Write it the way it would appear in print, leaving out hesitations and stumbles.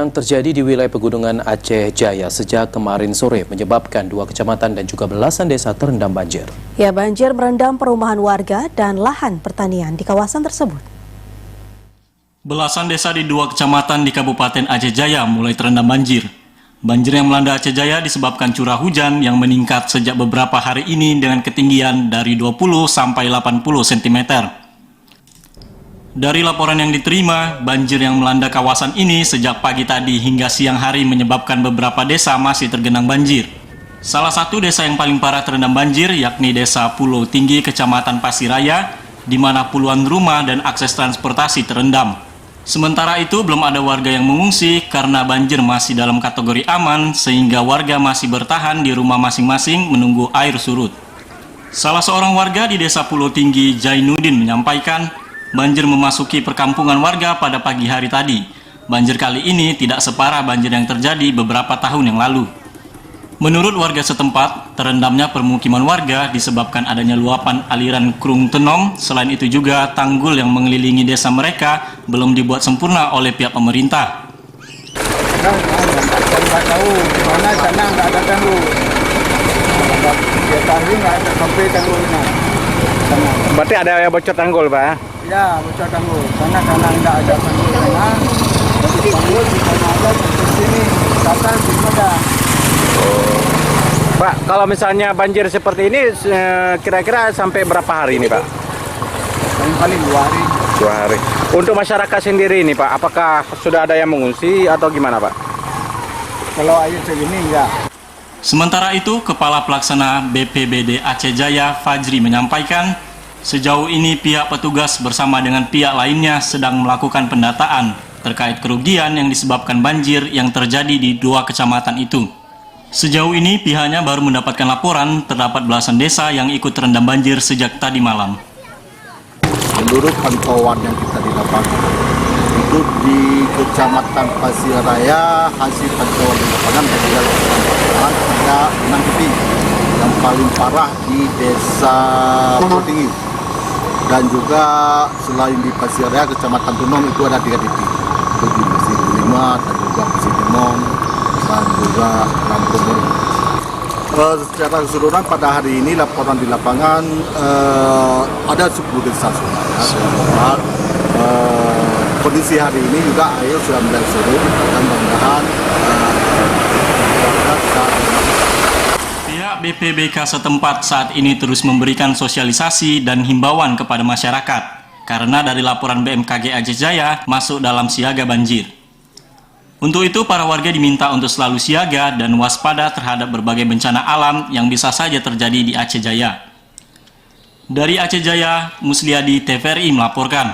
yang terjadi di wilayah pegunungan Aceh Jaya sejak kemarin sore menyebabkan 2 kecamatan dan juga belasan desa terendam banjir. Ya, banjir merendam perumahan warga dan lahan pertanian di kawasan tersebut. Belasan desa di 2 kecamatan di Kabupaten Aceh Jaya mulai terendam banjir. Banjir yang melanda Aceh Jaya disebabkan curah hujan yang meningkat sejak beberapa hari ini dengan ketinggian dari 20 sampai 80 cm. Dari laporan yang diterima, banjir yang melanda kawasan ini sejak pagi tadi hingga siang hari menyebabkan beberapa desa masih tergenang banjir. Salah satu desa yang paling parah terendam banjir yakni Desa Pulau Tinggi, Kecamatan Pasiraya, di mana puluhan rumah dan akses transportasi terendam. Sementara itu, belum ada warga yang mengungsi karena banjir masih dalam kategori aman, sehingga warga masih bertahan di rumah masing-masing menunggu air surut. Salah seorang warga di Desa Pulau Tinggi, Jainuddin, menyampaikan banjir memasuki perkampungan warga pada pagi hari tadi. Banjir kali ini tidak separah banjir yang terjadi beberapa tahun yang lalu. Menurut warga setempat, terendamnya permukiman warga disebabkan adanya luapan aliran Krung Tenom. Selain itu juga tanggul yang mengelilingi desa mereka belum dibuat sempurna oleh pihak pemerintah. Nggak tahu, karena sana nggak ada tanggul. Nggak ada sampai tanggulnya. Berarti ada yang bocor tanggul, Pak? Ya, bocor tanggul. Karena nggak ada tanggul sana. Tanggul di sana ada, di sini, datang di mana. Pak, kalau misalnya banjir seperti ini, kira-kira sampai berapa hari ini, Pak? Paling 2 hari. 2 hari. Untuk masyarakat sendiri ini, Pak, apakah sudah ada yang mengungsi atau gimana, Pak? Kalau air segini, enggak. Sementara itu, Kepala Pelaksana BPBD Aceh Jaya, Fajri, menyampaikan sejauh ini pihak petugas bersama dengan pihak lainnya sedang melakukan pendataan terkait kerugian yang disebabkan banjir yang terjadi di 2 kecamatan itu. Sejauh ini pihaknya baru mendapatkan laporan terdapat belasan desa yang ikut terendam banjir sejak tadi malam. Menurut pantauan yang kita di lapangan, itu di Kecamatan Pasiraya, hasil pantauan di lapangan ada 6 titik. Yang paling parah di Desa Pulau Tinggi. Dan juga selain di Pasiraya, Kecamatan Tunong itu ada 3 titik. Itu di Mesir 5, dan juga Mesir Temong, dan juga Lampung. Secara keseluruhan pada hari ini laporan di lapangan ada 10 desa sebenarnya. Kondisi hari ini juga air sudah mulai surut dan mudah-mudahan Pihak BPBK setempat saat ini terus memberikan sosialisasi dan himbauan kepada masyarakat karena dari laporan BMKG Aceh Jaya masuk dalam siaga banjir. Untuk itu, para warga diminta untuk selalu siaga dan waspada terhadap berbagai bencana alam yang bisa saja terjadi di Aceh Jaya. Dari Aceh Jaya, Musliadi TVRI melaporkan.